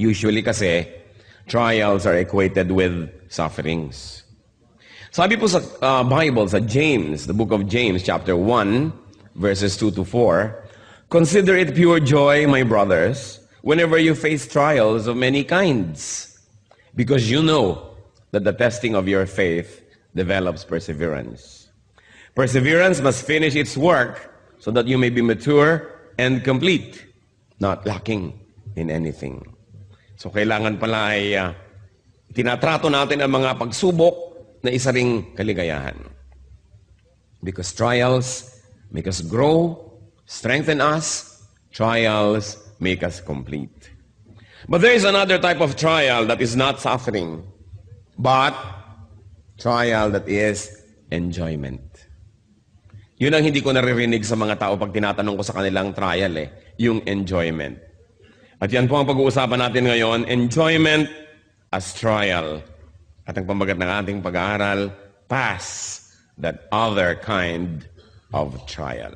Usually kasi, trials are equated with sufferings. Sabi po sa Bible, sa James, the book of James, chapter 1, verses 2 to 4, "Consider it pure joy, my brothers, whenever you face trials of many kinds, because you know that the testing of your faith develops perseverance. Perseverance must finish its work so that you may be mature and complete, not lacking in anything." So kailangan pala ay tinatrato natin ang mga pagsubok na isa ring kaligayahan. Because trials make us grow, strengthen us, trials make us complete. But there is another type of trial that is not suffering, but trial that is enjoyment. Yun ang hindi ko naririnig sa mga tao pag tinatanong ko sa kanilang trial, yung enjoyment. At yan po ang pag-uusapan natin ngayon, enjoyment as trial. At ang pambagat ng ating pag-aaral, pass that other kind of trial.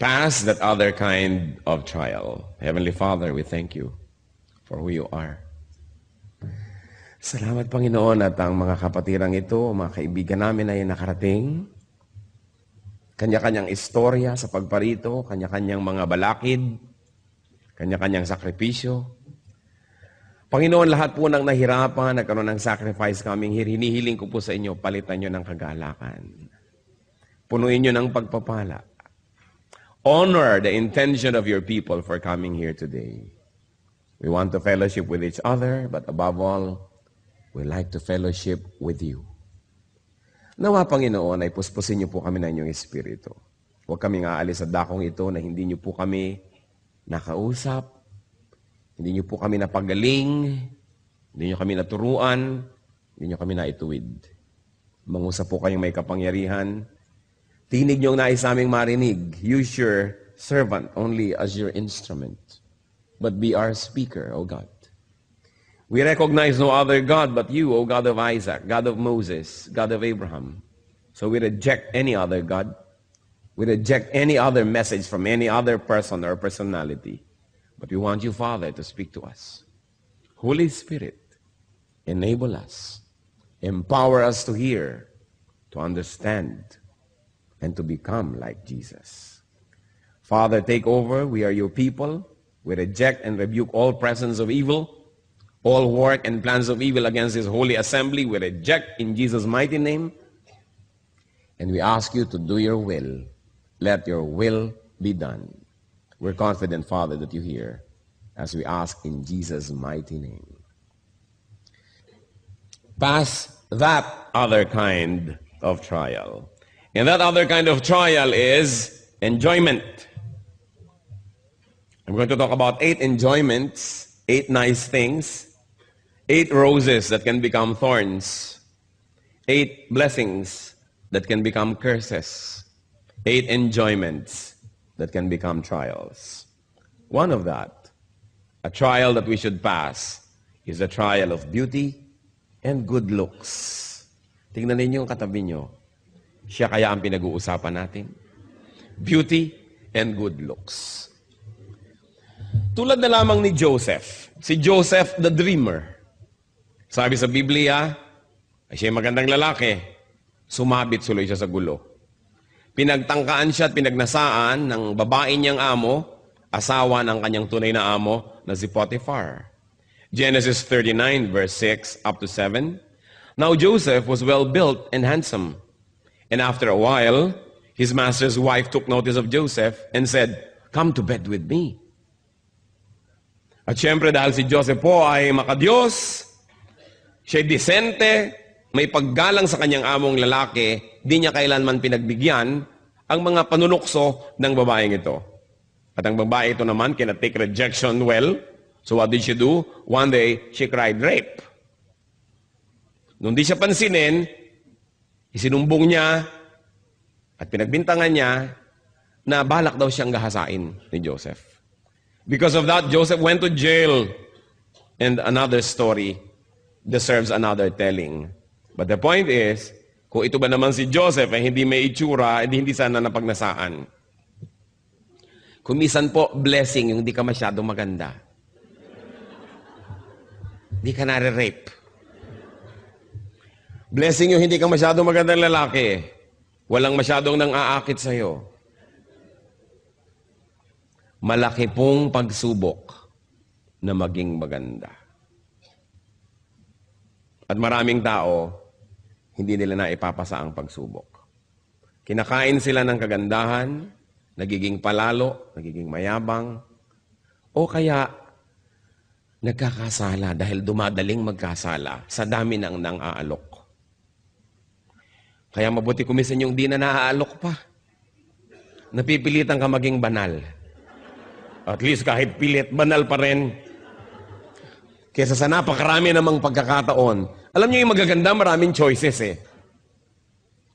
Pass that other kind of trial. Heavenly Father, we thank you for who you are. Salamat, Panginoon, at ang mga kapatirang ito, mga kaibigan namin ay nakarating. Kanya-kanyang istorya sa pagparito, kanya-kanyang mga balakid, kanya-kanyang sakripisyo. Panginoon, lahat po ng nahirapan, nagkaroon ng sacrifice coming here, hinihiling ko po sa inyo, palitan nyo ng kagalakan. Punuin nyo ng pagpapala. Honor the intention of your people for coming here today. We want to fellowship with each other, but above all, we like to fellowship with you. Nawa, Panginoon, ay puspusin niyo po kami ng inyong espiritu. Huwag kaming aalis sa dakong ito na hindi niyo po kami nakausap, hindi niyo po kami napagaling, hindi niyo kami naturuan, hindi niyo kami naituwid. Mangusap po kayong may kapangyarihan. Tinig niyong nais aming marinig. Use your servant only as your instrument. But be our speaker, O God. We recognize no other God but you, O God of Isaac, God of Moses, God of Abraham. So we reject any other God. We reject any other message from any other person or personality. But we want you, Father, to speak to us. Holy Spirit, enable us. Empower us to hear, to understand, and to become like Jesus. Father, take over. We are your people. We reject and rebuke all presence of evil, all work and plans of evil against this holy assembly. We reject in Jesus' mighty name. And we ask you to do your will. Let your will be done. We're confident, Father, that you hear as we ask in Jesus' mighty name. Pass that other kind of trial. And that other kind of trial is enjoyment. I'm going to talk about 8 enjoyments, 8 nice things, 8 roses that can become thorns, 8 blessings that can become curses, 8 enjoyments that can become trials. One of that, a trial that we should pass, is a trial of beauty and good looks. Tingnan ninyo yung katabi nyo. Siya kaya ang pinag-uusapan natin. Beauty and good looks. Tulad na lamang ni Joseph. Si Joseph the dreamer. Sabi sa Biblia, ay siya magandang lalaki. Sumabit suloy siya sa gulo. Pinagtangkaan siya at pinagnasaan ng babae niyang amo, asawa ng kanyang tunay na amo na si Potiphar. Genesis 39 verse 6 up to 7. Now Joseph was well built and handsome. And after a while, his master's wife took notice of Joseph and said, "Come to bed with me." At syempre dahil si Joseph po ay makadiyos, siya'y disente, may paggalang sa kanyang among lalaki, di niya kailanman pinagbigyan ang mga panunukso ng babaeng ito. At ang babae ito naman cannot take rejection well. So what did she do? One day, she cried rape. Nung di siya pansinin, isinumbong niya at pinagbintangan niya na balak daw siyang gahasain ni Joseph. Because of that, Joseph went to jail. And another story deserves another telling. But the point is, kung ito ba naman si Joseph ay hindi may itsura, hindi sana napagnasaan. Kumisan po, blessing yung hindi ka masyadong maganda. Di ka nare-rape. Blessing yung hindi ka masyadong magandang lalaki. Walang masyadong nang aakit sa'yo. Malaki pong pagsubok na maging maganda. At maraming tao, hindi nila na ipapasa ang pagsubok. Kinakain sila ng kagandahan, nagiging palalo, nagiging mayabang, o kaya nagkakasala dahil dumadaling magkasala sa dami ng nang-aalok. Kaya mabuti kumisan yung di na naaalok pa. Napipilitan ka maging banal. At least kahit pilit, banal pa rin. Kesa sa napakarami namang pagkakataon. Alam niyo yung magaganda, maraming choices eh.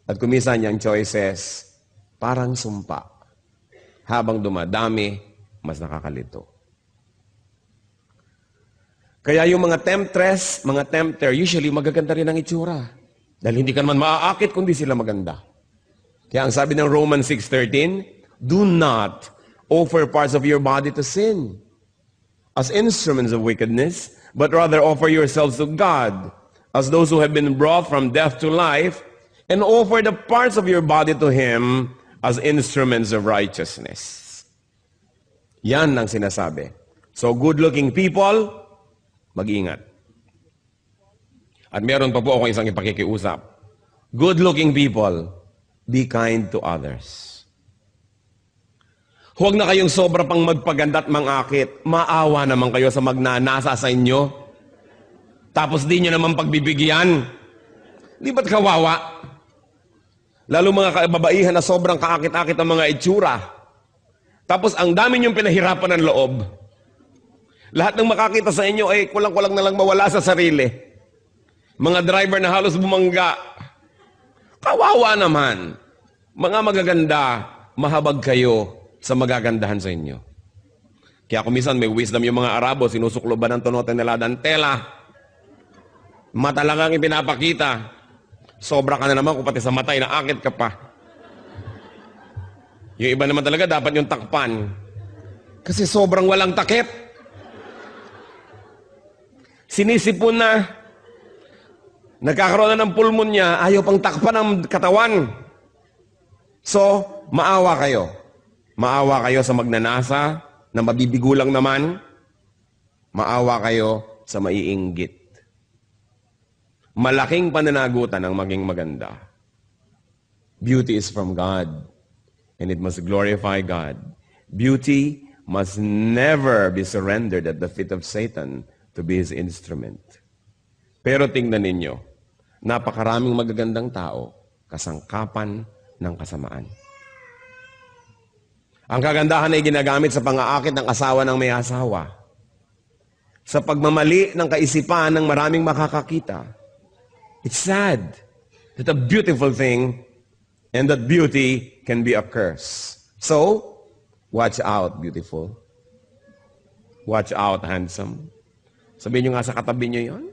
At kumisan yung choices, parang sumpa. Habang dumadami, mas nakakalito. Kaya yung mga temptress, mga tempter, usually magaganda rin ang itsura. Dahil hindi ka naman maaakit kundi sila maganda. Kaya ang sabi ng Romans 6:13, do not offer parts of your body to sin as instruments of wickedness, but rather offer yourselves to God as those who have been brought from death to life, and offer the parts of your body to Him as instruments of righteousness. Yan ang sinasabi. So good-looking people, mag-ingat. At meron pa po ako isang ipakikiusap. Good-looking people, be kind to others. Huwag na kayong sobra pang magpaganda at mangakit. Maawa naman kayo sa magnanasa sa inyo. Tapos di nyo naman pagbibigyan. Di ba't kawawa? Lalo mga kababaihan na sobrang kaakit-akit ang mga itsura. Tapos ang dami nyong pinahirapan ng loob. Lahat ng makakita sa inyo ay kulang-kulang na lang mawala sa sarili. Mga driver na halos bumangga. Kawawa naman. Mga magaganda, mahabag kayo sa magagandahan sa inyo. Kaya kumisan may wisdom yung mga Arabo, sinusukloban ng tunote nila ng tela. Mata lang ang ipinapakita. Sobra ka na naman kung pati sa mata, inaakit ka pa. Yung iba naman talaga, dapat yung takpan. Kasi sobrang walang takip. Sinisipon na. Nagkakaroon na ng pulmonya, ayaw pang takpan ng katawan. So, maawa kayo. Maawa kayo sa magnanasa, na mabibigo lang naman. Maawa kayo sa maiinggit. Malaking pananagutan ang maging maganda. Beauty is from God, and it must glorify God. Beauty must never be surrendered at the feet of Satan to be his instrument. Pero tingnan ninyo, napakaraming magagandang tao, kasangkapan ng kasamaan. Ang kagandahan ay ginagamit sa pang-aakit ng asawa ng may asawa. Sa pagmamali ng kaisipan ng maraming makakakita. It's sad that a beautiful thing and that beauty can be a curse. So, watch out, beautiful. Watch out, handsome. Sabihin nyo nga sa katabi nyo yun.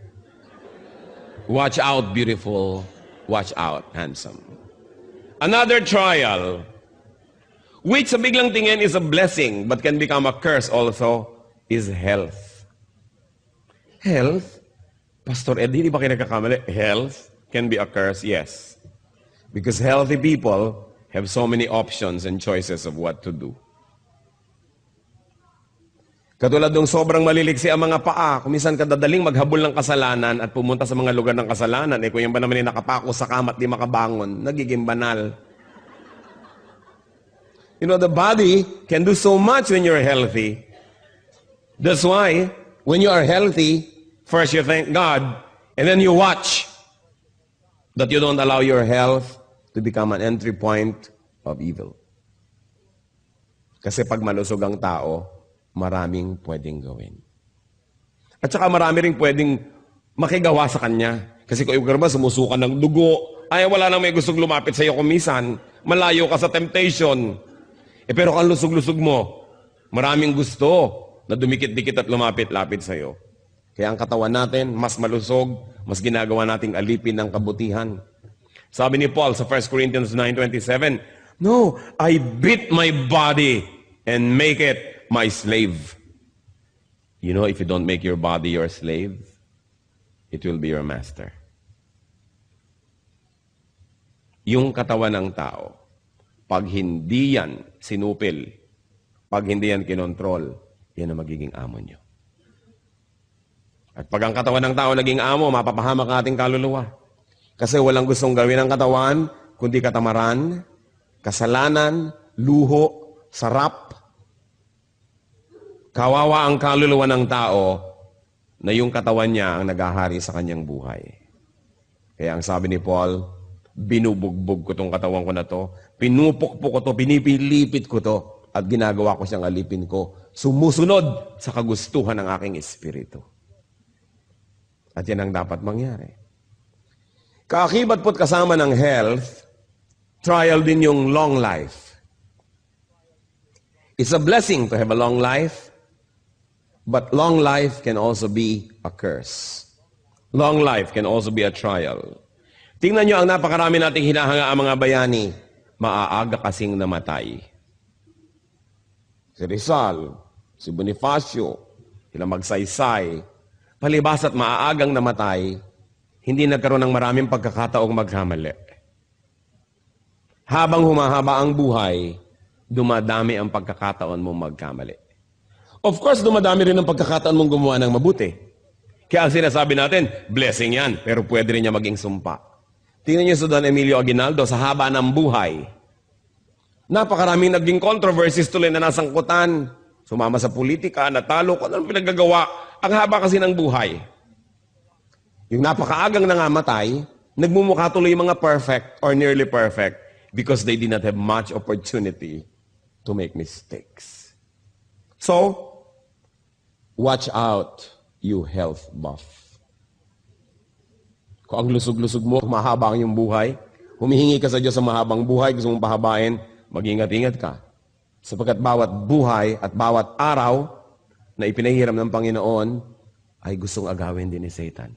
Watch out, beautiful. Watch out, handsome. Another trial, which sa biglang tingin is a blessing but can become a curse also, is health. Health? Pastor Ed, hindi ba kayo nagkakamali? Health can be a curse? Yes. Because healthy people have so many options and choices of what to do. Katulad ng sobrang maliliksi ang mga paa, kumisan ka dadaling maghabol ng kasalanan at pumunta sa mga lugar ng kasalanan, kung yan ba naman yung nakapako sa kama at di makabangon, nagiging banal. You know, the body can do so much when you're healthy. That's why, when you are healthy, first you thank God, and then you watch that you don't allow your health to become an entry point of evil. Kasi pag malusog ang tao, maraming pwedeng gawin. At saka marami rin pwedeng makigawa sa kanya. Kasi kung ikaw ba sumusukan ng dugo, ay wala nang may gustong lumapit sa iyo kumisan. Malayo ka sa temptation. Pero kung lusog-lusog mo, maraming gusto na dumikit-dikit at lumapit-lapit sa iyo. Kaya ang katawan natin, mas malusog, mas ginagawa nating alipin ng kabutihan. Sabi ni Paul sa 1 Corinthians 9:27, no, I beat my body and make it my slave. You know, if you don't make your body your slave, it will be your master. Yung katawan ng tao, pag hindi yan sinupil, pag hindi yan kinontrol, yan ang magiging amo nyo. At pag ang katawan ng tao naging amo, mapapahamak ang ating kaluluwa. Kasi walang gustong gawin ng katawan, kundi katamaran, kasalanan, luho, sarap. Kawawa ang kaluluwa ng tao na yung katawan niya ang naghahari sa kanyang buhay. Kaya ang sabi ni Paul, binubugbog ko tong katawan ko na to, pinupukpok ko to, pinipilipit ko to, at ginagawa ko siyang alipin ko, sumusunod sa kagustuhan ng aking espiritu. At yan ang dapat mangyari. Kaakibat po't kasama ng health, trial din yung long life. It's a blessing to have a long life, but long life can also be a curse. Long life can also be a trial. Tingnan nyo ang napakarami nating hinahanga ang mga bayani, maaaga kasing namatay. Si Rizal, si Bonifacio, sila Magsaysay, palibas at maaagang namatay, hindi nagkaroon ng maraming pagkakataong magkamali. Habang humahaba ang buhay, dumadami ang pagkakataon mong magkamali. Of course, dumadami rin ang pagkakataon mong gumawa ng mabuti. Kaya ang sinasabi natin, blessing yan, pero pwede rin niya maging sumpa. Tingnan niyo sa Don Emilio Aguinaldo, sa haba ng buhay, napakaraming naging controversies tuloy na nasangkutan. Sumama sa politika, natalo, kung anong pinagagawa. Ang haba kasi ng buhay. Yung napakaagang nangamatay, nagmumukha tuloy yung mga perfect or nearly perfect because they did not have much opportunity to make mistakes. So, watch out, you health buff. Kung ang lusog-lusog mo, mahaba ang iyong buhay, humihingi ka sa Diyos sa mahabang buhay, gusto mong pahabain, mag-ingat-ingat ka. Sapagkat bawat buhay at bawat araw na ipinahiram ng Panginoon ay gustong agawin din ni Satan.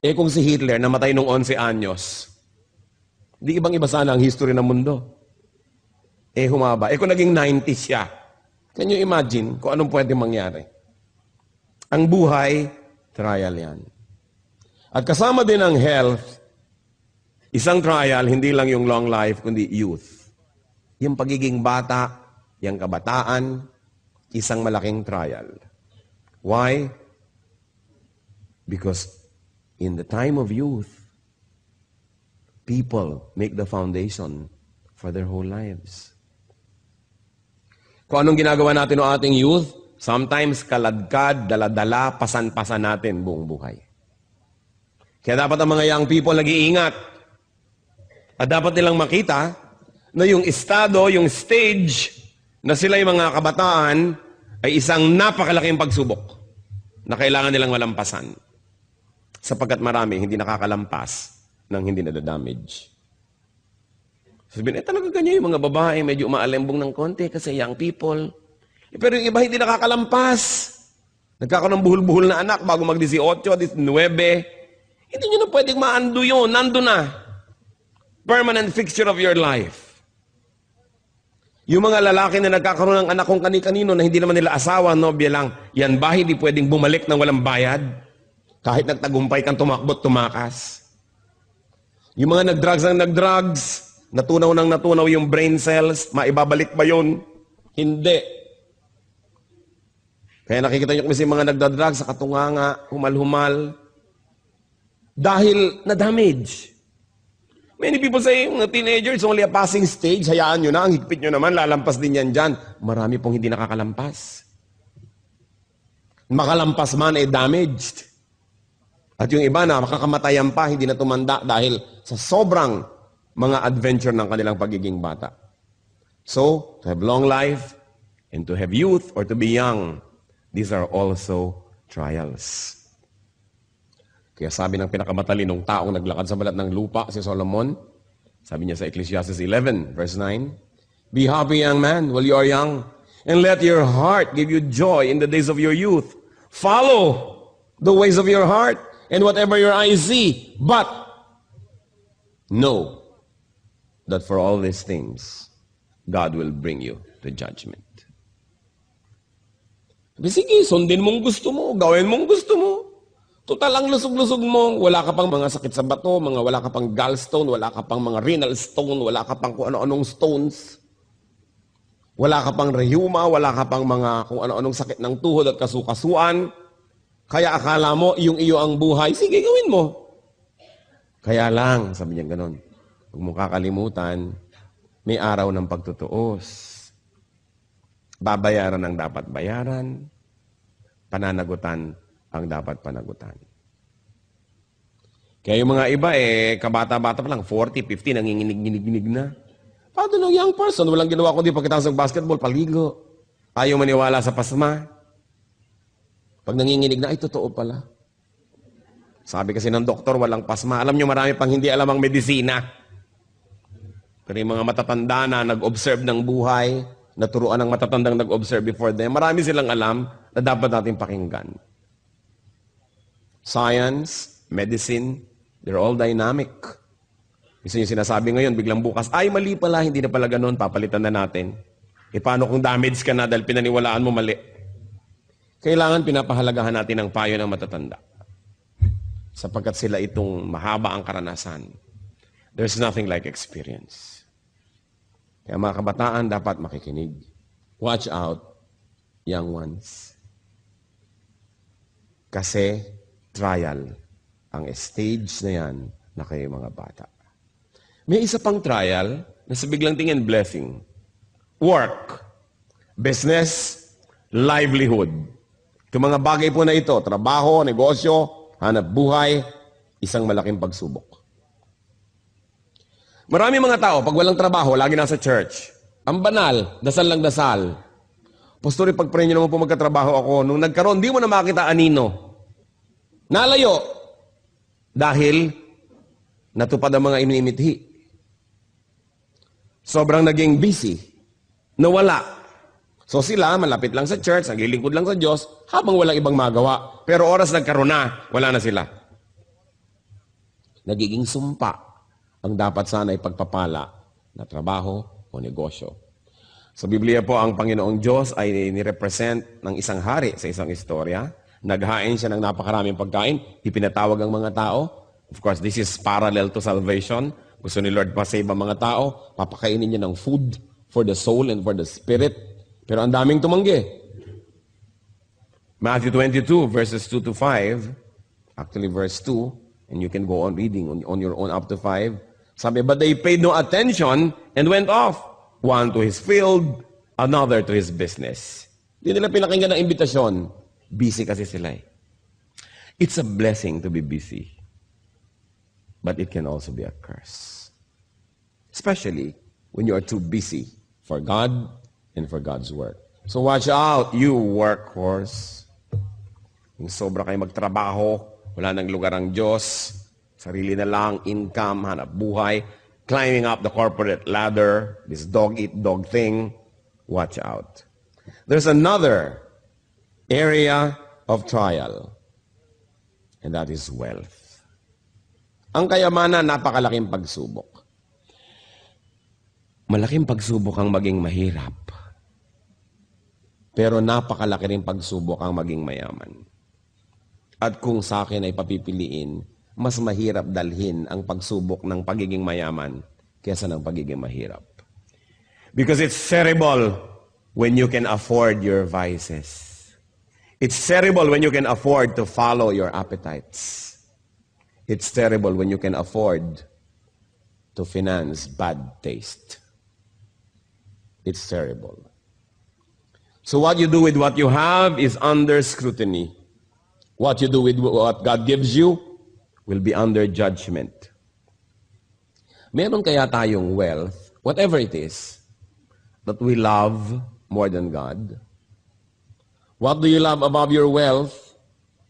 Eh kung si Hitler namatay nung 11 anyos, di ibang-iba sana ang history ng mundo. Eh humaba. Eh kung naging 90 siya, can you imagine kung anong pwede mangyari? Ang buhay, trial yan. At kasama din ang health, isang trial, hindi lang yung long life, kundi youth. Yung pagiging bata, yung kabataan, isang malaking trial. Why? Because in the time of youth, people make the foundation for their whole lives. Kung anong ginagawa natin ng ating youth, sometimes kaladkad, daladala, pasan-pasan natin buong buhay. Kaya dapat ang mga young people nag-iingat. At dapat nilang makita na yung estado, yung stage na sila yung mga kabataan ay isang napakalaking pagsubok na kailangan nilang malampasan. Sapagkat marami hindi nakakalampas ng hindi nadadamage. Sabihin, talaga ganyan yung mga babae, medyo umaalembong ng konti kasi young people. Pero yung iba hindi nakakalampas. Nagkakaroon ng buhol-buhol na anak bago mag-18, 19. Hindi nyo na pwedeng maando yun. Nando na. Permanent fixture of your life. Yung mga lalaki na nagkakaroon ng anak kung kani-kanino na hindi naman nila asawa, nobya lang, yan ba hindi pwedeng bumalik ng walang bayad? Kahit nagtagumpay kang tumakbot, tumakas. Yung mga nag-drugs, natunaw yung brain cells, maibabalik ba yun? Hindi. Kaya nakikita nyo kasi mga nagda-drugs sa katunganga, humal-humal, dahil na-damage. Many people say, mga teenager, it's only a passing stage, hayaan nyo na, ang higpit nyo naman, lalampas din yan dyan. Marami pong hindi nakakalampas. Makalampas man ay damaged. At yung iba na makakamatayan pa, hindi na tumanda dahil sa sobrang mga adventure ng kanilang pagiging bata. So, to have long life and to have youth or to be young, these are also trials. Kaya sabi ng pinakamatalinong taong naglakad sa balat ng lupa, si Solomon, sabi niya sa Ecclesiastes 11, verse 9, "Be happy, young man, while you are young, and let your heart give you joy in the days of your youth. Follow the ways of your heart, and whatever your eyes see. But know that for all these things, God will bring you to judgment." Sige, sundin mong gusto mo, gawin mong gusto mo. Total ang lusog-lusog mo, wala ka pang mga sakit sa bato, wala ka pang gallstone, wala ka pang mga renal stone, wala ka pang kung ano-anong stones. Wala ka pang rheuma, wala ka pang mga kung ano-anong sakit ng tuhod at kasukasuan. Kaya akala mo, iyo ang buhay, sige gawin mo. Kaya lang, sabi niya ganun, huwag mo kakalimutan, may araw ng pagtutuos. Babayaran ang dapat bayaran, pananagutan ang dapat panagutan. Kaya yung mga iba, kabata-bata pa lang, 40, 50, nanginginig-ginig na. Paano nung young person, walang ginawa kundi pagkatapos ng basketball, paligo. Ayaw maniwala sa pasma. Pag nanginginig na, ay totoo pala. Sabi kasi ng doktor, walang pasma. Alam nyo, marami pang hindi alam ang medisina. Pero yung mga matatanda na nag-observe ng buhay, naturuan ng matatandang nag-observe before them, marami silang alam na dapat natin pakinggan. Science, medicine, they're all dynamic. Kasi yung sinasabi ngayon, biglang bukas, ay mali pala, hindi na pala ganun, papalitan na natin. Paano kung damage ka na dahil pinaniwalaan mo mali? Kailangan pinapahalagahan natin ang payo ng matatanda. Sapagkat sila itong mahaba ang karanasan. There's nothing like experience. Kaya mga kabataan dapat makikinig. Watch out, young ones. Kasi trial ang stage na yan na kayo mga bata. May isa pang trial na sa biglang tingin blessing. Work, business, livelihood. Itong mga bagay po na ito, trabaho, negosyo, hanap buhay, isang malaking pagsubok. Marami mga tao, pag walang trabaho, lagi nasa church. Ang banal, dasal lang dasal. Pastor, pag-pray nyo naman po magkatrabaho ako. Nung nagkaroon, di mo na makita anino. Nalayo. Dahil natupad ang mga inimithi. Sobrang naging busy. Nawala. So sila, malapit lang sa church, naglilingkod lang sa Diyos, habang walang ibang magawa. Pero oras nagkaroon na, wala na sila. Nagiging sumpa ang dapat sana ay pagpapala na trabaho o negosyo. Sa Biblia po, ang Panginoong Diyos ay nirepresent ng isang hari sa isang istorya. Naghain siya ng napakaraming pagkain, ipinatawag ang mga tao. Of course, this is parallel to salvation. Gusto ni Lord pa-save ang mga tao, papakainin niya ng food for the soul and for the spirit. Pero ang daming tumanggi. Matthew 22, verses 2 to 5, actually verse 2, and you can go on reading on your own up to 5. Sabi, but they paid no attention and went off. One to his field, another to his business. Hindi nila pinakinggan ng imbitasyon. Busy kasi sila eh. It's a blessing to be busy. But it can also be a curse. Especially when you are too busy for God and for God's work. So watch out, you workhorse. Yung sobra kayo magtrabaho, wala nang lugar ang Diyos, sarili na lang, income, hanap buhay, climbing up the corporate ladder, this dog-eat-dog thing, watch out. There's another area of trial, and that is wealth. Ang kayamanan, napakalaking pagsubok. Malaking pagsubok ang maging mahirap, pero napakalaki rin pagsubok ang maging mayaman. At kung sa akin ay papipiliin, mas mahirap dalhin ang pagsubok ng pagiging mayaman kaysa ng pagiging mahirap. Because it's terrible when you can afford your vices. It's terrible when you can afford to follow your appetites. It's terrible when you can afford to finance bad taste. It's terrible. So what you do with what you have is under scrutiny. What you do with what God gives you will be under judgment. Meron kaya tayong wealth, whatever it is, that we love more than God? What do you love above your wealth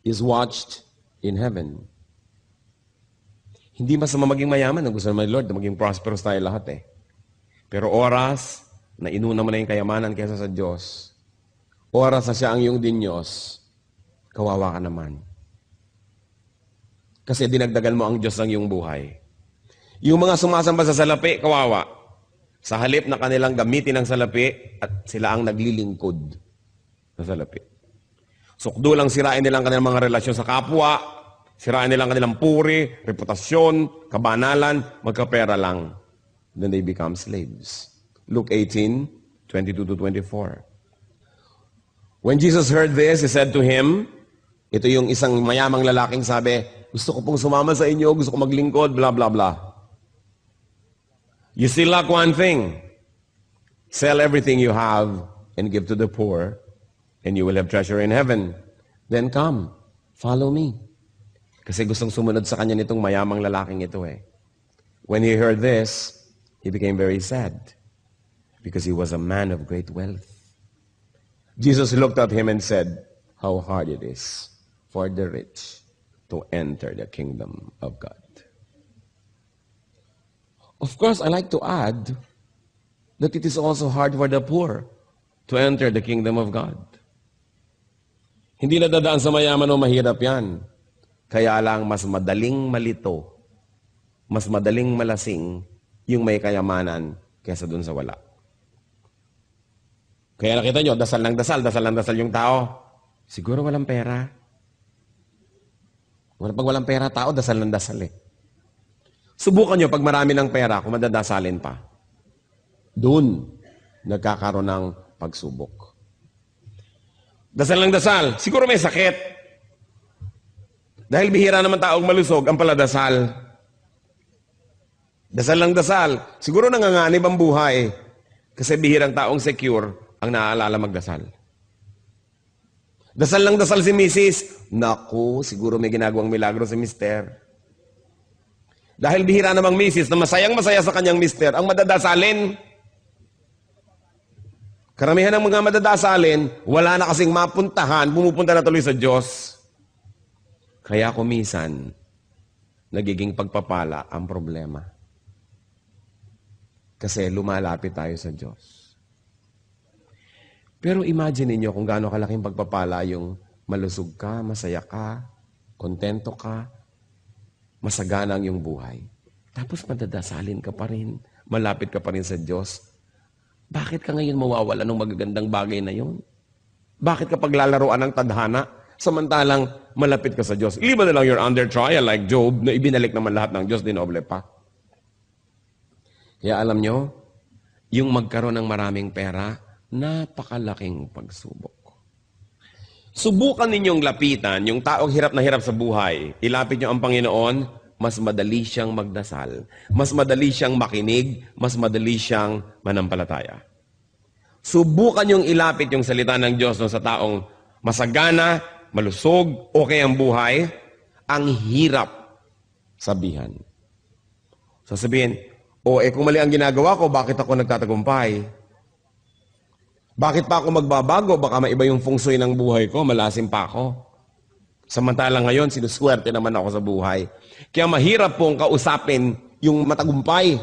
is watched in heaven. Hindi masama maging mayaman. Ang gusto naman ni Lord na maging prosperous tayo lahat eh. Pero oras na inuna mo na yung kayamanan kaysa sa Diyos, oras na siya ang iyong Diyos, kawawa ka naman. Kasi dinagdagan mo ang Diyos ng iyong buhay. Yung mga sumasamba sa salapi, kawawa. Sa halip na kanilang gamitin ang salapi at sila ang naglilingkod sa salapi. Sukdo lang sirain nilang kanilang mga relasyon sa kapwa, Siraan nila ang kanilang puri, reputasyon, kabanalan, magkapera lang. Then they become slaves. Luke 18:22-24. When Jesus heard this, He said to him, ito yung isang mayamang lalaking sabi, gusto ko pong sumama sa inyo, gusto ko maglingkod, blah, blah, blah. You still lack one thing. Sell everything you have and give to the poor, and you will have treasure in heaven. Then come, follow me. Kasi gustong sumunod sa kanya nitong mayamang lalaking ito eh. When he heard this, he became very sad because he was a man of great wealth. Jesus looked at him and said, how hard it is for the rich to enter the kingdom of God. Of course, I like to add that it is also hard for the poor to enter the kingdom of God. Hindi na dadaan sa mayaman o mahirap yan. Kaya lang mas madaling malito, mas madaling malasing yung may kayamanan kaysa dun sa wala. Kaya nakita nyo, dasal ng dasal yung tao. Siguro walang pera. Pag walang pera tao, dasal ng dasal eh. Subukan nyo pag marami ng pera, kung madadasalin pa. Doon, nagkakaroon ng pagsubok. Dasal ng dasal, siguro may sakit. Dahil bihira naman taong malusog, ang paladasal. Dasal ng dasal, siguro nanganganib ang buhay. Kasi bihirang taong secure ang naaalala magdasal. Dasal ng dasal si Mrs. Naku, siguro may ginagawang milagro si Mister. Dahil bihira namang Mrs. na masayang-masaya sa kanyang Mister, ang madadasalin. Karamihan ng mga madadasalin, wala na kasing mapuntahan, pumupunta na tuloy sa Diyos. Kaya kumisan, nagiging pagpapala ang problema. Kasi lumalapit tayo sa Diyos. Pero imagine niyo kung gaano kalaking pagpapala yung malusog ka, masaya ka, kontento ka, masagana ang iyong buhay. Tapos madadasalin ka pa rin, malapit ka pa rin sa Diyos. Bakit ka ngayon mawawala ng magagandang bagay na yun? Bakit ka paglalaroan ng tadhana, samantalang malapit ka sa Diyos? Liban na lang you're under trial like Job, na ibinalik naman lahat ng Diyos, dinoble pa. Kaya alam nyo, yung magkaroon ng maraming pera, napakalaking pagsubok. Subukan ninyong lapitan yung taong hirap na hirap sa buhay. Ilapit nyo ang Panginoon, mas madali siyang magdasal. Mas madali siyang makinig, mas madali siyang manampalataya. Subukan yung ilapit yung salita ng Diyos sa taong masagana, malusog, okay ang buhay, ang hirap sabihan. Sasabihin, kung mali ang ginagawa ko, bakit ako nagtatagumpay? Bakit pa ako magbabago? Baka maiba yung feng shui ng buhay ko, malasim pa ako. Samantalang ngayon, sinuswerte naman ako sa buhay. Kaya mahirap pong kausapin yung matagumpay.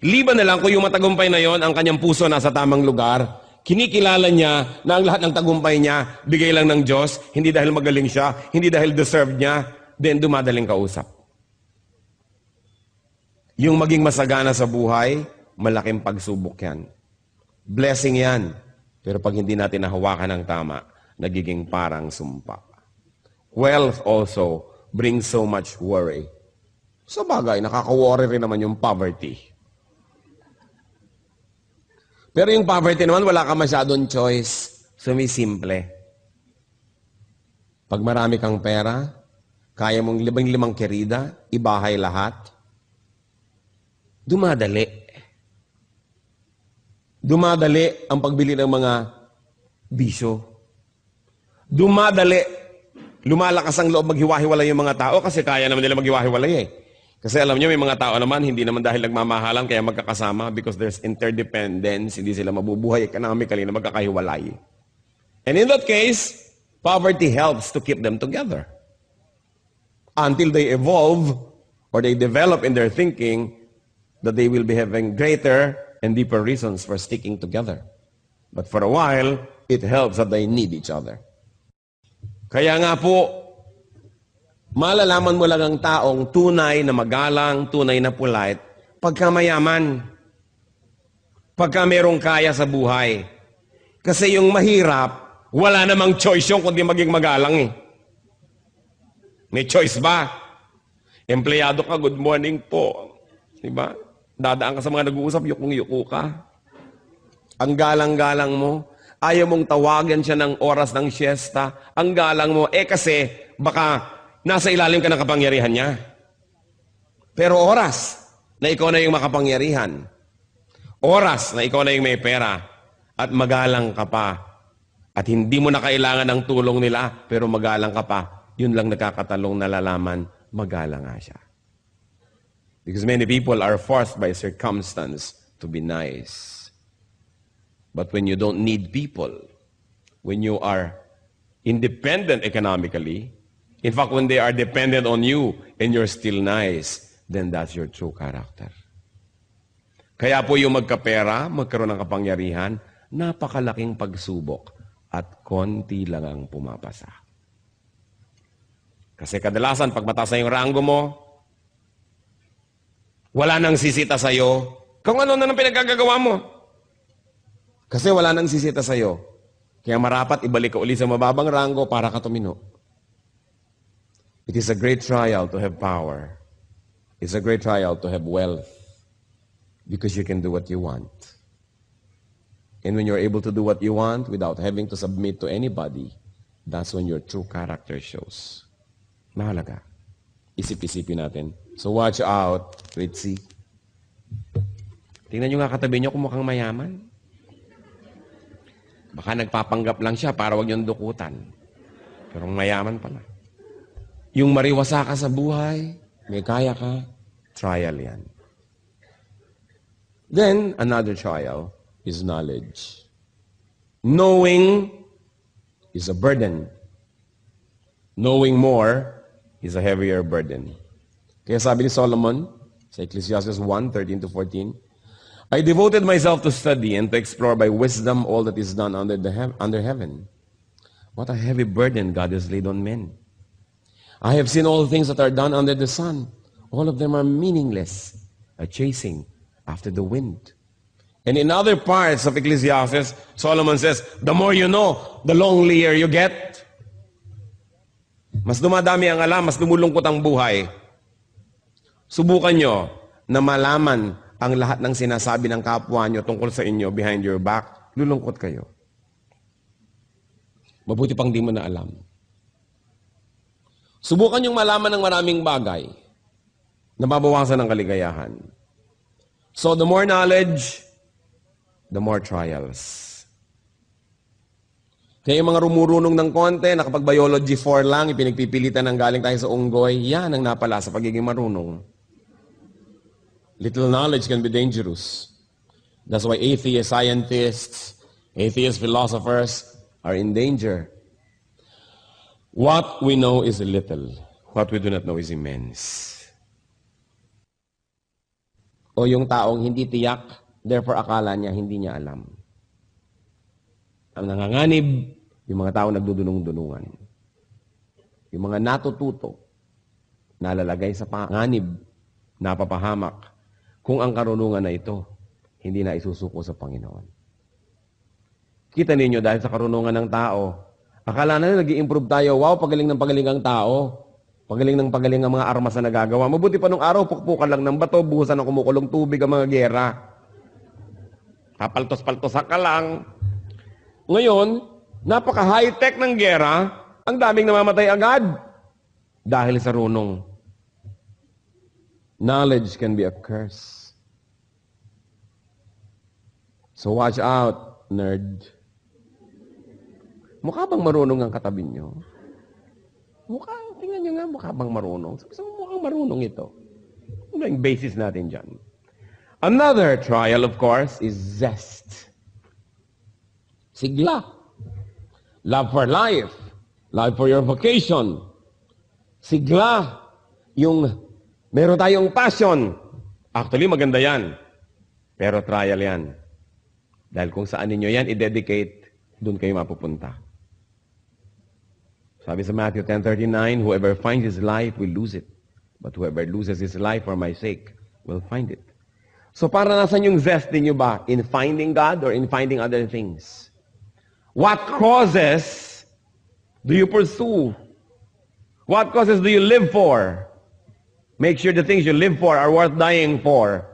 Liban na lang kung yung matagumpay na yon, ang kanyang puso nasa tamang lugar, kinikilala niya na ang lahat ng tagumpay niya, bigay lang ng Diyos, hindi dahil magaling siya, hindi dahil deserved niya, then dumadaling kausap. Yung maging masagana sa buhay, malaking pagsubok yan. Blessing yan. Pero pag hindi natin nahawakan ng tama, nagiging parang sumpa. Wealth also brings so much worry. Sa bagay, nakaka-worry rin naman yung poverty. Pero yung poverty naman, wala ka masyadong choice. Sumisimple. Pag marami kang pera, kaya mong limang kerida, ibahay lahat, dumadali. Dumadali ang pagbili ng mga bisyo. Dumadali. Lumalakas ang loob maghiwa-hiwalay yung mga tao kasi kaya naman nila maghiwa-hiwalay eh. Kasi alam niyo, may mga tao naman, hindi naman dahil nagmamahalan kaya magkakasama because there's interdependence, hindi sila mabubuhay economically na magkakahiwalay. And in that case, poverty helps to keep them together. Until they evolve or they develop in their thinking that they will be having greater and deeper reasons for sticking together. But for a while, it helps that they need each other. Kaya nga po, malalaman mo lang ang taong tunay na magalang, tunay na polite, pagka mayaman, pagka merong kaya sa buhay. Kasi yung mahirap, wala namang choice yung kundi maging magalang eh. May choice ba? Empleyado ka, good morning po. Diba? Dadaan ka sa mga nag-uusap, yukong-yuko ka. Ang galang-galang mo. Ayaw mong tawagan siya ng oras ng siesta. Ang galang mo, kasi baka nasa ilalim ka ng kapangyarihan niya. Pero oras na ikaw na yung makapangyarihan. Oras na ikaw na yung may pera. At magalang ka pa. At hindi mo na kailangan ng tulong nila, pero magalang ka pa. Yun lang nakakatalong nalalaman, magalang nga siya. Because many people are forced by circumstance to be nice. But when you don't need people, when you are independent economically, in fact, when they are dependent on you and you're still nice, then that's your true character. Kaya po yung magkapera, magkaroon ng kapangyarihan, napakalaking pagsubok at konti lang ang pumapasa. Kasi kadalasan, pag mataas na yung rango mo, wala nang sisita sa'yo kung ano na nang pinagkagagawa mo. Kasi wala nang sisita sa'yo. Kaya marapat ibalik ka uli sa mababang rango para ka tumino. It is a great trial to have power. It's a great trial to have wealth. Because you can do what you want. And when you're able to do what you want without having to submit to anybody, that's when your true character shows. Mahalaga. Isip-isipin natin. So watch out. Let's see. Tingnan nyo nga katabi nyo kung mukhang mayaman. Baka nagpapanggap lang siya para wag niyong dukutan. Pero mayaman pala. Yung mariwasa ka sa buhay, may kaya ka, trial yan. Then, another trial is knowledge. Knowing is a burden. Knowing more is a heavier burden. Kaya sabi ni Solomon sa Ecclesiastes 1:13-14, I devoted myself to study and to explore by wisdom all that is done under heaven. What a heavy burden God has laid on men. I have seen all things that are done under the sun. All of them are meaningless, a chasing after the wind. And in other parts of Ecclesiastes, Solomon says, the more you know, the lonelier you get. Mas dumadami ang alam, mas lumulungkot ang buhay. Subukan nyo na malaman ang lahat ng sinasabi ng kapwa nyo tungkol sa inyo behind your back, lulungkot kayo. Mabuti pang di mo na alam. Subukan yung malaman ng maraming bagay na mabawasan ng kaligayahan. So the more knowledge, the more trials. Kaya yung mga rumurunong ng konti, nakapag biology 4 lang, ipinagpipilitan ng galing tayo sa unggoy, yan ang napala sa pagiging marunong. Little knowledge can be dangerous. That's why atheist scientists, atheist philosophers are in danger. What we know is little. What we do not know is immense. O yung taong hindi tiyak, therefore akala niya hindi niya alam. Ang nanganganib, yung mga taong nagdudunong-dunungan. Yung mga natututo, nalalagay sa panganib, napapahamak, kung ang karunungan na ito, hindi na isusuko sa Panginoon. Kita ninyo, dahil sa karunungan ng tao, akala na nag-i-improve tayo, wow, pagaling ng pagaling ang tao, pagaling ng pagaling ang mga armas na nagagawa. Mabuti pa nung araw, pukpukan lang ng bato, buhusan ng kumukulong tubig ang mga gera. Papaltos-paltosan ka lang. Ngayon, napaka-high-tech ng gera, ang daming namamatay agad. Dahil sa runong. Knowledge can be a curse. So watch out, nerd. Mukha bang marunong ang katabi nyo? Tingnan nyo nga, mukha bang marunong? So mukhang marunong ito. Ano yung basis natin dyan? Another trial, of course, is zest. Sigla. Love for life. Love for your vocation. Sigla. Yung meron tayong passion. Actually, maganda yan. Pero trial yan. Dahil kung saan ninyo yan i-dedicate, doon kayo mapupunta. Sabi sa Matthew 10:39, whoever finds his life will lose it. But whoever loses his life for my sake will find it. So para nasan yung zest ninyo ba? In finding God or in finding other things? What causes do you pursue? What causes do you live for? Make sure the things you live for are worth dying for.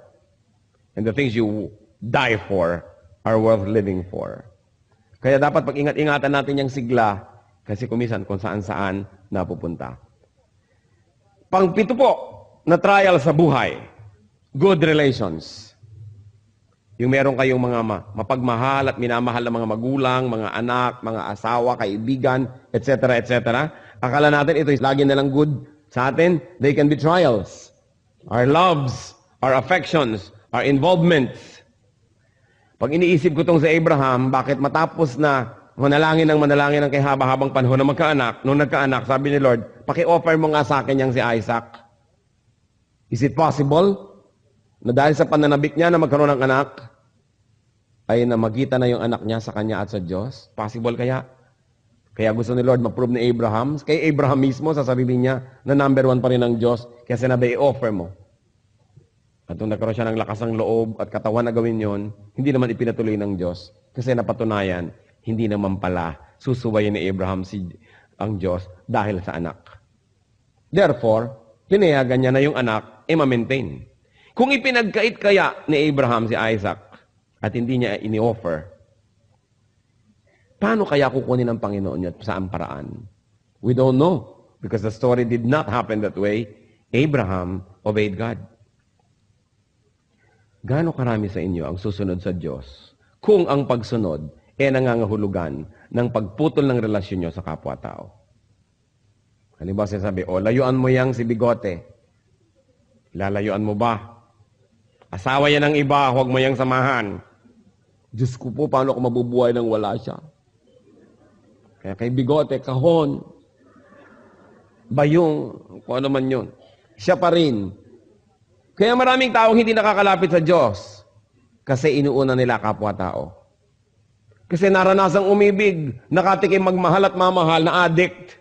And the things you die for are worth living for. Kaya dapat pag-ingat-ingatan natin yung sigla kasi kumisan kung saan-saan napupunta. Pang-pito po na trial sa buhay, good relations. Yung meron kayong mga mapagmahal at minamahal na mga magulang, mga anak, mga asawa, kaibigan, etc., etc. Akala natin ito is lagi nalang good sa atin. They can be trials. Our loves, our affections, our involvements. Pag iniisip ko itong si Abraham, bakit matapos na manalangin ng kay haba-habang panahon na magkaanak, nung nagkaanak, sabi ni Lord, paki-offer mo nga sa akin yang si Isaac. Is it possible na dahil sa pananabik niya na magkaroon ng anak, ay namagita na yung anak niya sa kanya at sa Diyos? Possible kaya? Kaya gusto ni Lord ma-prove ni Abraham. Kay Abraham mismo, sasabihin niya na number 1 pa rin ang Diyos. Kaya sinabi, i-offer mo. At nung nagkaroon siya ng lakas ng loob at katawan na gawin yon, hindi naman ipinatuloy ng Diyos. Kasi napatunayan, hindi naman pala susubayin ni Abraham ang Diyos dahil sa anak. Therefore, pinayagan niya na yung anak, ma-maintain. Kung ipinagkait kaya ni Abraham si Isaac at hindi niya ini-offer, paano kaya kukunin ng Panginoon niya at saan paraan? We don't know because the story did not happen that way. Abraham obeyed God. Gaano karami sa inyo ang susunod sa Diyos kung ang pagsunod nangangahulugan ng pagputol ng relasyon nyo sa kapwa-tao? Halimbawa sinasabi, layuan mo yang si Bigote. Lalayuan mo ba? Asawa yan ng iba, huwag mo yang samahan. Diyos ko po, paano ako mabubuhay nang wala siya? Kaya kay Bigote, kahon, bayong, kung ano man yun. Siya pa rin. Kaya maraming taong hindi nakakalapit sa Diyos kasi inuuna nila kapwa-tao. Kasi naranasang umibig, nakatikim magmahal at mamahal na addict.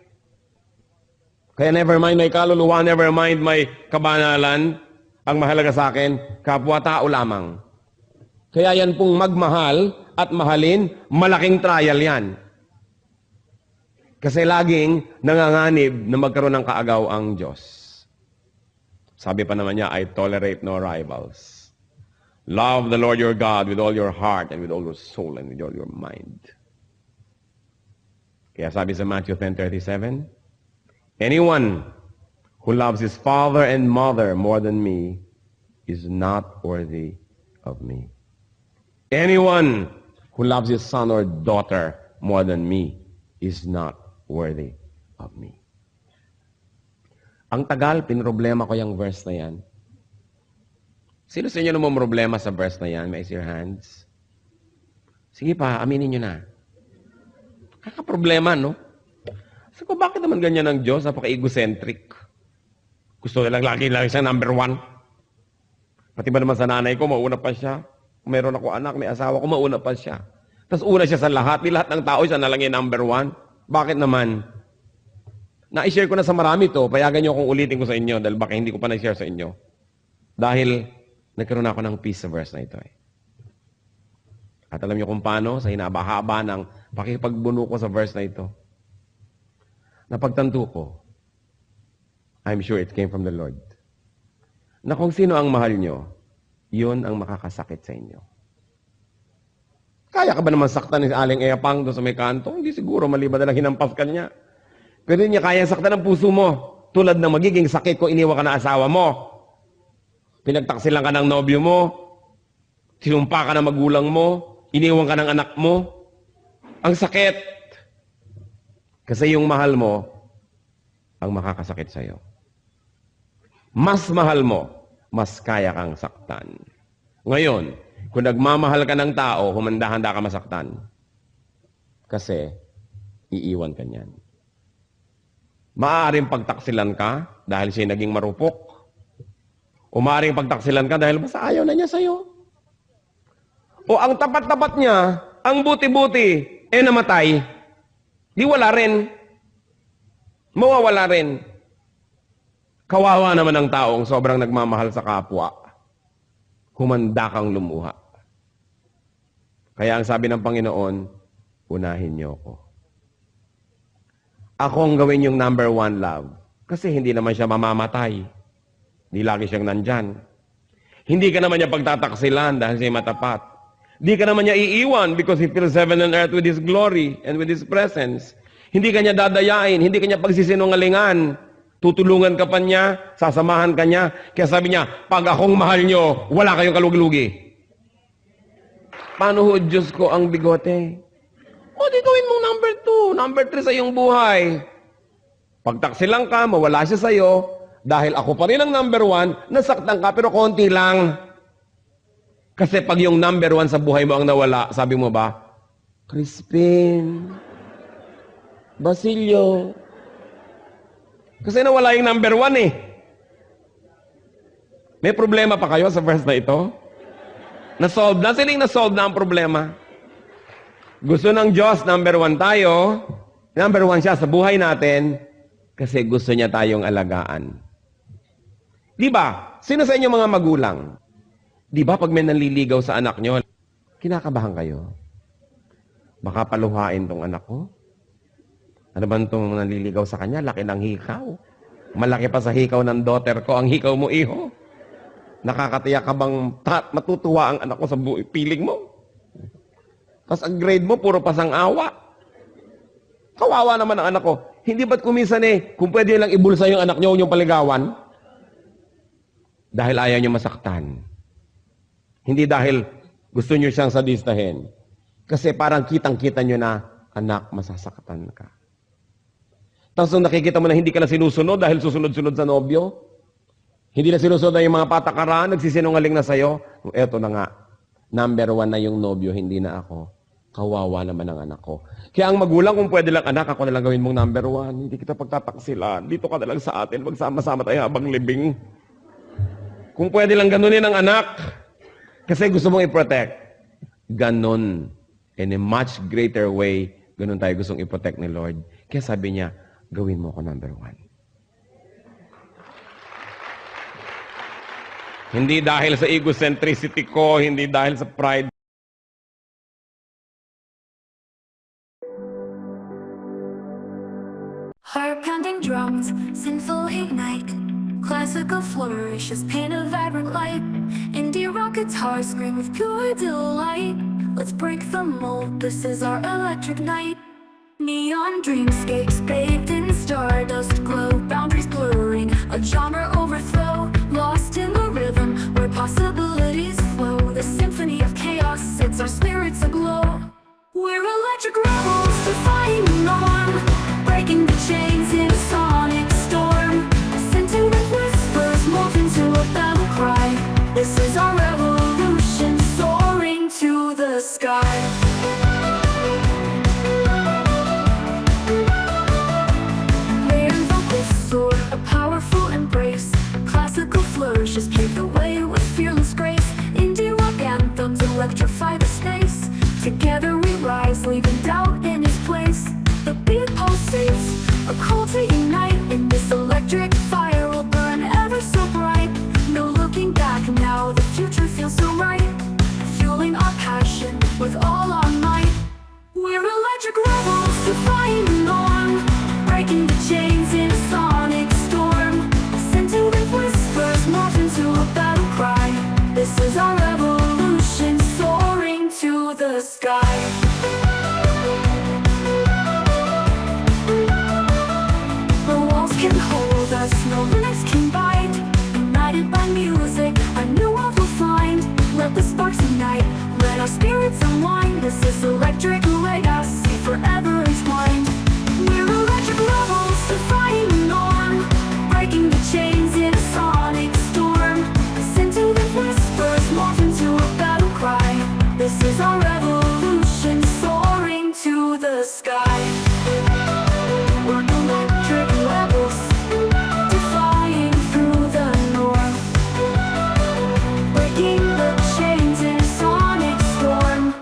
Kaya never mind my kaluluwa, never mind my kabanalan, ang mahalaga sa akin, kapwa-tao lamang. Kaya yan pong magmahal at mahalin, malaking trial yan. Kasi laging nanganganib na magkaroon ng kaagaw ang Diyos. Sabi pa naman niya, I tolerate no rivals. Love the Lord your God with all your heart and with all your soul and with all your mind. Kaya sabi sa Matthew 10:37, anyone who loves his father and mother more than me is not worthy of me. Anyone who loves his son or daughter more than me is not worthy of me. Ang tagal, pinroblema ko yung verse na yan. Sino sa inyo naman problema sa verse na yan? Raise your hands. Sige pa, aminin nyo na. Kakaproblema, no? Sabi ko, bakit naman ganyan ang Diyos? Napaka-egocentric. Gusto nilang lagi siya number 1. Pati ba naman sa nanay ko, mauna pa siya. Kung meron ako anak, may asawa ko, mauna pa siya. Tapos una siya sa lahat. Di lahat ng tao, siya na lang yung number 1. Bakit naman? Na-share ko na sa marami to. Payagan nyo kung ulitin ko sa inyo dahil baka hindi ko pa na-share sa inyo. Dahil nagkaroon ako ng peace sa verse na ito. At alam nyo kung paano, sa hinaba-haba ng pakipagbuno ko sa verse na ito. Napagtanto ko, I'm sure it came from the Lord, na kung sino ang mahal nyo, yun ang makakasakit sa inyo. Kaya ka ba naman saktan ni Aling Eyapang doon sa may kanto? Hindi siguro, maliban na lang hinampas ka niya. Pero niya kaya saktan ang puso mo, tulad ng magiging sakit kung iniwan ka na asawa mo. Pinagtaksilan ka ng nobyo mo, sinumpa ka ng magulang mo, iniwan ka ng anak mo. Ang sakit. Kasi yung mahal mo, ang makakasakit sa'yo. Mas mahal mo, mas kaya kang saktan. Ngayon, kung nagmamahal ka ng tao, humanda-handa ka masaktan. Kasi, iiwan ka niyan. Maaaring pagtaksilan ka dahil siya naging marupok. O maaaring pagtaksilan ka dahil basta ayaw na niya sa'yo. O ang tapat-tapat niya, ang buti-buti, namatay. Di wala rin. Mawawala rin. Kawawa naman ang taong sobrang nagmamahal sa kapwa. Humanda kang lumuha. Kaya ang sabi ng Panginoon, unahin niyo ako. Ako ang gawin yung number 1 love. Kasi hindi naman siya mamamatay. Hindi lagi siyang nandyan. Hindi ka naman niya pagtataksilan dahil siya matapat. Hindi ka naman niya iiwan because He fills heaven and earth with His glory and with His presence. Hindi ka niya dadayain, hindi ka niya pagsisinungalingan. Tutulungan ka pa niya, sasamahan ka niya. Kaya sabi niya, pag akong mahal niyo, wala kayong kalugi-lugi. Paano ho, Diyos ko, ang bigote? O, di gawin mong number 2, number 3 sa iyong buhay. Pagtaksilan ka, mawala siya sa'yo, dahil ako pa rin ang number 1, nasaktan ka, pero konti lang. Kasi pag yung number 1 sa buhay mo ang nawala, sabi mo ba, Crispin, Basilio. Kasi nawala yung number 1 eh. May problema pa kayo sa verse na ito? Na-solve na? Sining na-solve na ang problema? Gusto ng Diyos, number 1 tayo. Number 1 siya sa buhay natin kasi gusto niya tayong alagaan. Di ba? Sino sa inyo mga magulang? Di ba pag may nanliligaw sa anak nyo, kinakabahan kayo? Baka paluhain tong anak ko? Ano ba itong nanliligaw sa kanya? Laki ng hikaw. Malaki pa sa hikaw ng daughter ko ang hikaw mo, iho. Nakakatiyak ka bang matutuwa ang anak ko sa piling mo? Tapos ang grade mo, puro pasang awa. Kawawa naman ang anak ko. Hindi ba't kuminsan kung pwede lang ibulsa yung anak nyo, yung paligawan? Dahil ayaw nyo masaktan. Hindi dahil gusto nyo siyang sadistahin. Kasi parang kitang-kita nyo na, anak, masasaktan ka. Tapos nung nakikita mo na hindi ka na sinusunod dahil susunod-sunod sa nobyo, hindi na sinusunod na yung mga patakaran, nagsisinungaling na sa'yo, eto na nga, number 1 na yung nobyo, hindi na ako. Kawawa naman ang anak ko. Kaya ang magulang, kung pwede lang, anak, ako na lang gawin mong number 1. Hindi kita pagtataksilan. Dito ka na lang sa atin. Magsama-sama tayo habang libing. Kung pwede lang ganunin ang anak. Kasi gusto mong i-protect. Ganon. In a much greater way, ganon tayo gustong i-protect ni Lord. Kaya sabi niya, gawin mo ako number 1. Hindi dahil sa egocentricity ko, hindi dahil sa pride. Heart-pounding drums, sinful ignite. Classical flourishes, paint a vibrant light. Indie rock guitars scream with pure delight. Let's break the mold, this is our electric night. Neon dreamscapes bathed in stardust glow. Boundaries blurring, a genre overflow. Lost in the rhythm, where possibilities flow. The symphony of chaos sets our spirits aglow. We're electric rebels, defying the norm. Breaking the chains in a sonic storm. Scented with whispers, morph into a battle cry. This is our revolution, soaring to the sky. Reinvoke this sword, a powerful embrace. Classical flourishes pave the way with fearless grace. Indie rock anthems electrify the space. Together we rise, leaving doubt in its place. The beat pulsates, a call to unite. In this electric fire will burn ever so bright. No looking back now, the future feels so right. Fueling our passion with all our might. We're electric rebels, defying the norm. Breaking the chains in a sonic storm. Scented with whispers, morph into a battle cry. This is our revolution, soaring to the sky. Can hold us, no limits can bind. United by music, a new world will find. Let the sparks ignite, let our spirits unwind. This is electric legacy, forever entwined. We're electric rebels, defying the norm. Breaking the chains in a sonic storm. Scented with whispers, morph into a battle cry. This is our revolution, soaring to the sky. We're electric rebels, defying through the norm. Breaking the chains in a sonic storm.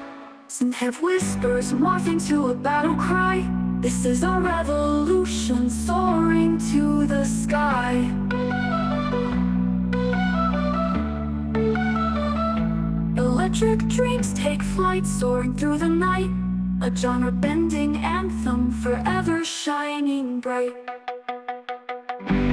Some have whispers, morph into a battle cry. This is our revolution, soaring to the sky. Electric dreams take flight, soaring through the night. A genre-bending anthem, forever shining bright. night.